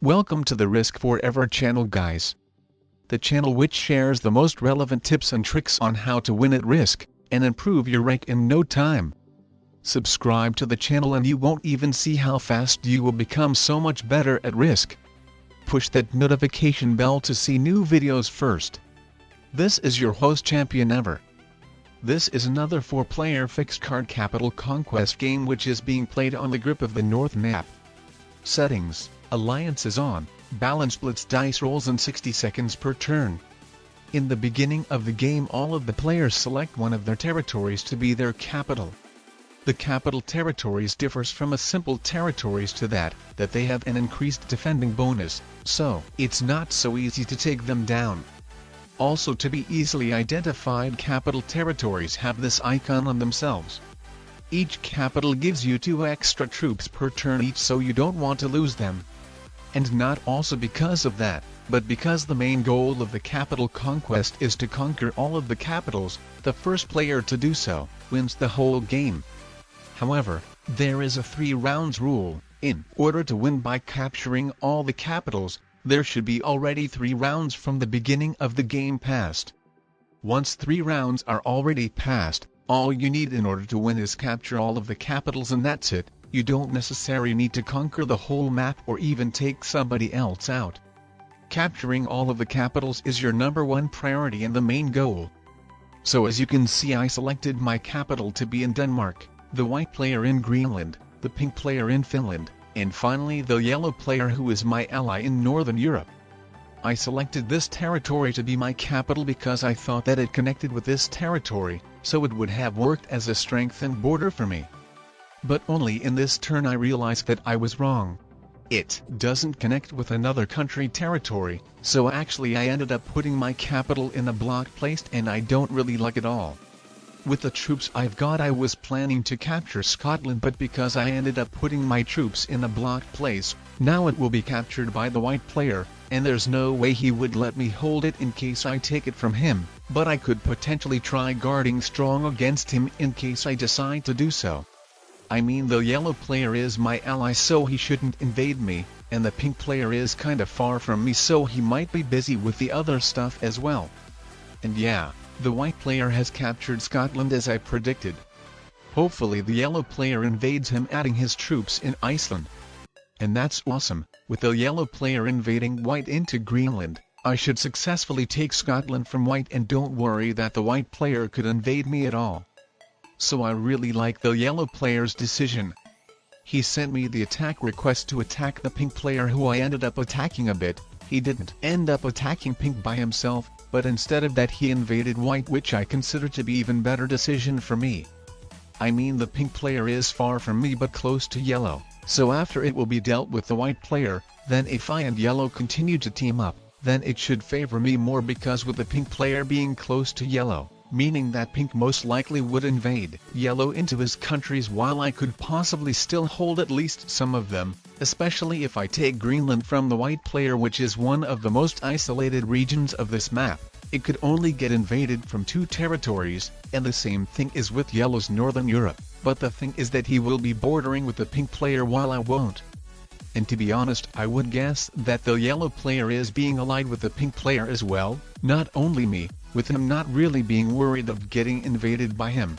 Welcome to the Risk4Ever channel, guys. The channel which shares the most relevant tips and tricks on how to win at Risk, and improve your rank in no time. Subscribe to the channel and you won't even see how fast you will become so much better at Risk. Push that notification bell to see new videos first. This is your host Champion Ever. This is another 4-player fixed card capital conquest game which is being played on the Grip of the North map. Settings: Alliances on, balance blitz dice rolls in 60 seconds per turn. In the beginning of the game, all of the players select one of their territories to be their capital. The capital territories differs from a simple territories to that they have an increased defending bonus, so it's not so easy to take them down. Also, to be easily identified, capital territories have this icon on themselves. Each capital gives you 2 extra troops per turn each, so you don't want to lose them. And not also because of that, but because the main goal of the capital conquest is to conquer all of the capitals. The first player to do so wins the whole game. However, there is a 3 rounds rule. In order to win by capturing all the capitals, there should be already 3 rounds from the beginning of the game passed. Once 3 rounds are already passed, all you need in order to win is capture all of the capitals, and that's it. You don't necessarily need to conquer the whole map or even take somebody else out. Capturing all of the capitals is your #1 priority and the main goal. So as you can see, I selected my capital to be in Denmark, the white player in Greenland, the pink player in Finland, and finally the yellow player who is my ally in Northern Europe. I selected this territory to be my capital because I thought that it connected with this territory, so it would have worked as a strengthened border for me. But only in this turn I realized that I was wrong. It doesn't connect with another country territory, so actually I ended up putting my capital in a blocked place, and I don't really like it all. With the troops I've got, I was planning to capture Scotland, but because I ended up putting my troops in a blocked place, now it will be captured by the white player, and there's no way he would let me hold it in case I take it from him, but I could potentially try guarding strong against him in case I decide to do so. I mean, the yellow player is my ally, so he shouldn't invade me, and the pink player is kinda far from me, so he might be busy with the other stuff as well. And yeah, the white player has captured Scotland as I predicted. Hopefully the yellow player invades him, adding his troops in Iceland. And that's awesome. With the yellow player invading white into Greenland, I should successfully take Scotland from white, and don't worry that the white player could invade me at all. So I really like the yellow player's decision. He sent me the attack request to attack the pink player, who I ended up attacking a bit. He didn't end up attacking pink by himself, but instead of that he invaded white, which I consider to be even better decision for me. I mean, the pink player is far from me but close to yellow, so after it will be dealt with the white player, then if I and yellow continue to team up, then it should favor me more, because with the pink player being close to yellow, meaning that pink most likely would invade yellow into his countries, while I could possibly still hold at least some of them, especially if I take Greenland from the white player, which is one of the most isolated regions of this map. It could only get invaded from 2 territories, and the same thing is with yellow's Northern Europe, but the thing is that he will be bordering with the pink player while I won't. And to be honest, I would guess that the yellow player is being allied with the pink player as well, not only me, with him not really being worried of getting invaded by him.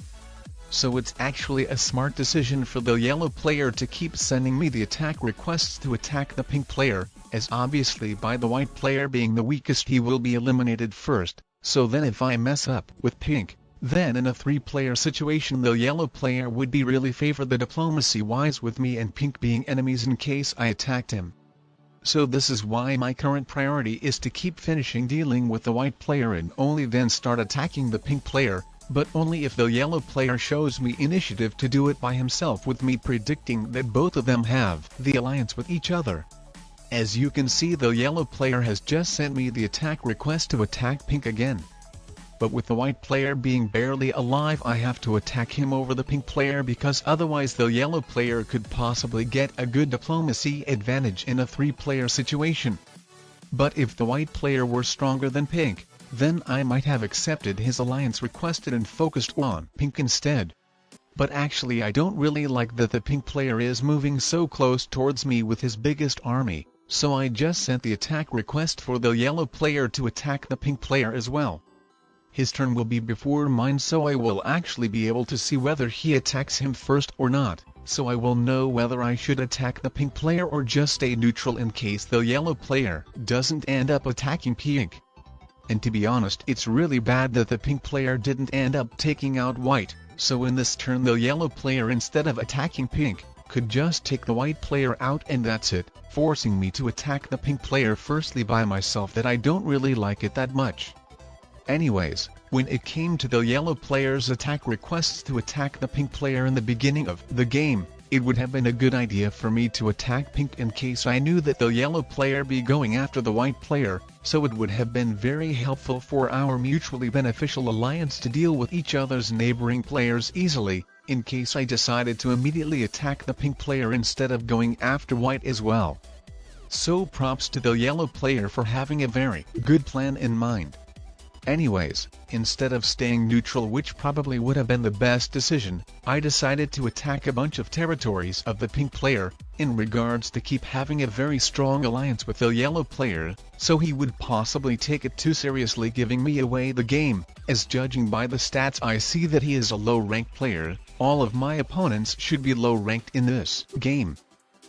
So it's actually a smart decision for the yellow player to keep sending me the attack requests to attack the pink player, as obviously by the white player being the weakest he will be eliminated first, so then if I mess up with pink, then in a 3-player situation the yellow player would be really favor the diplomacy-wise with me and pink being enemies in case I attacked him. So this is why my current priority is to keep finishing dealing with the white player and only then start attacking the pink player, but only if the yellow player shows me initiative to do it by himself, with me predicting that both of them have the alliance with each other. As you can see, the yellow player has just sent me the attack request to attack pink again. But with the white player being barely alive, I have to attack him over the pink player, because otherwise the yellow player could possibly get a good diplomacy advantage in a 3-player situation. But if the white player were stronger than pink, then I might have accepted his alliance requested and focused on pink instead. But actually I don't really like that the pink player is moving so close towards me with his biggest army, so I just sent the attack request for the yellow player to attack the pink player as well. His turn will be before mine, so I will actually be able to see whether he attacks him first or not, so I will know whether I should attack the pink player or just stay neutral in case the yellow player doesn't end up attacking pink. And to be honest, it's really bad that the pink player didn't end up taking out white, so in this turn the yellow player, instead of attacking pink, could just take the white player out and that's it, forcing me to attack the pink player firstly by myself. That I don't really like it that much. Anyways, when it came to the yellow player's attack requests to attack the pink player in the beginning of the game, it would have been a good idea for me to attack pink in case I knew that the yellow player be going after the white player, so it would have been very helpful for our mutually beneficial alliance to deal with each other's neighboring players easily, in case I decided to immediately attack the pink player instead of going after white as well. So props to the yellow player for having a very good plan in mind. Anyways, instead of staying neutral, which probably would have been the best decision, I decided to attack a bunch of territories of the pink player, in regards to keep having a very strong alliance with the yellow player, so he would possibly take it too seriously giving me away the game, as judging by the stats I see that he is a low-ranked player. All of my opponents should be low-ranked in this game.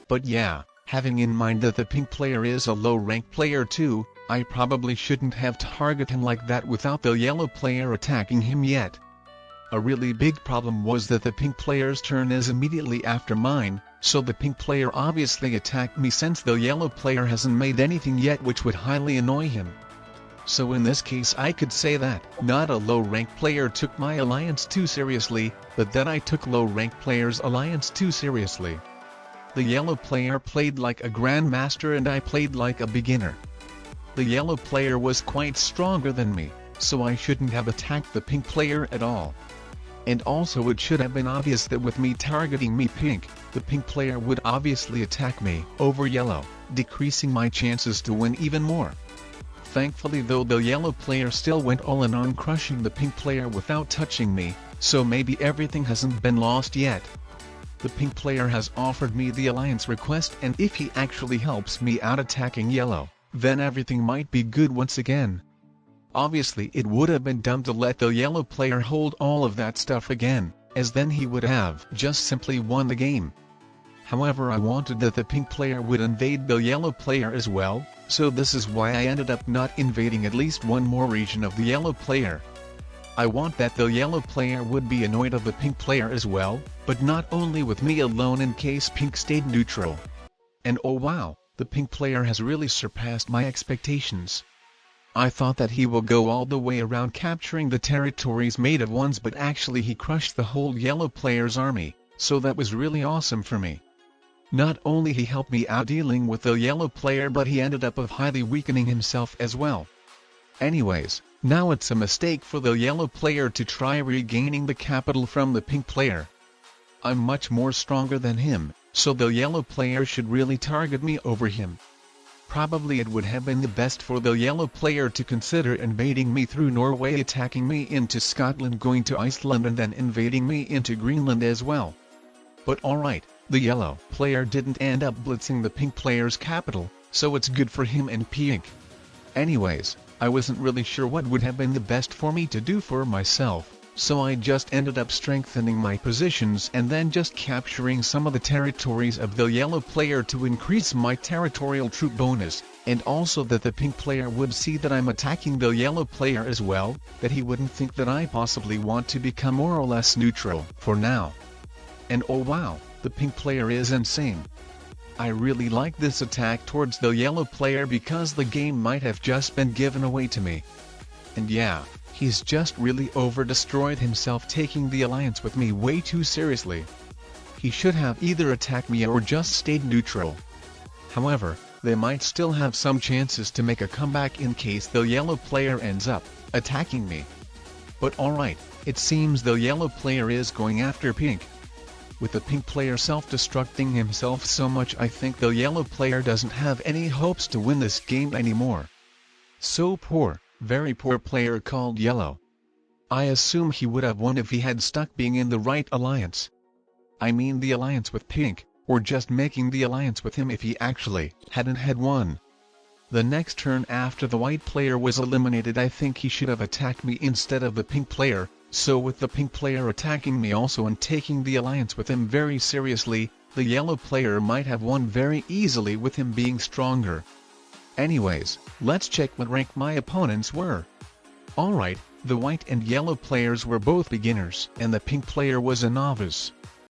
But yeah, having in mind that the pink player is a low-ranked player too, I probably shouldn't have targeted him like that without the yellow player attacking him yet. A really big problem was that the pink player's turn is immediately after mine, so the pink player obviously attacked me since the yellow player hasn't made anything yet, which would highly annoy him. So in this case I could say that not a low-ranked player took my alliance too seriously, but that I took low-ranked player's alliance too seriously. The yellow player played like a grandmaster and I played like a beginner. The yellow player was quite stronger than me, so I shouldn't have attacked the pink player at all. And also it should have been obvious that with me targeting pink, the pink player would obviously attack me over yellow, decreasing my chances to win even more. Thankfully though, the yellow player still went all in on crushing the pink player without touching me, so maybe everything hasn't been lost yet. The pink player has offered me the alliance request, and if he actually helps me out attacking yellow, then everything might be good once again. Obviously it would have been dumb to let the yellow player hold all of that stuff again, as then he would have just simply won the game. However, I wanted that the pink player would invade the yellow player as well, so this is why I ended up not invading at least one more region of the yellow player. I want that the yellow player would be annoyed of the pink player as well, but not only with me alone in case pink stayed neutral. And oh wow, the pink player has really surpassed my expectations. I thought that he will go all the way around capturing the territories made of ones, but actually he crushed the whole yellow player's army, so that was really awesome for me. Not only he helped me out dealing with the yellow player, but he ended up highly weakening himself as well. Anyways, now it's a mistake for the yellow player to try regaining the capital from the pink player. I'm much more stronger than him, so the yellow player should really target me over him. Probably it would have been the best for the yellow player to consider invading me through Norway, attacking me into Scotland, going to Iceland, and then invading me into Greenland as well. But alright, the yellow player didn't end up blitzing the pink player's capital, so it's good for him and pink. Anyways, I wasn't really sure what would have been the best for me to do for myself, so I just ended up strengthening my positions and then just capturing some of the territories of the yellow player to increase my territorial troop bonus, and also that the pink player would see that I'm attacking the yellow player as well, that he wouldn't think that I possibly want to become more or less neutral for now. And oh wow, the pink player is insane. I really like this attack towards the yellow player because the game might have just been given away to me. And yeah, he's just really over-destroyed himself, taking the alliance with me way too seriously. He should have either attacked me or just stayed neutral. However, they might still have some chances to make a comeback in case the yellow player ends up attacking me. But alright, it seems the yellow player is going after pink. With the pink player self-destructing himself so much, I think the yellow player doesn't have any hopes to win this game anymore. So poor, very poor player called yellow. I assume he would have won if he had stuck being in the right alliance. I mean the alliance with pink, or just making the alliance with him if he actually hadn't had one. The next turn after the white player was eliminated, I think he should have attacked me instead of the pink player, so with the pink player attacking me also and taking the alliance with him very seriously, the yellow player might have won very easily with him being stronger. Anyways, let's check what rank my opponents were. Alright, the white and yellow players were both beginners and the pink player was a novice.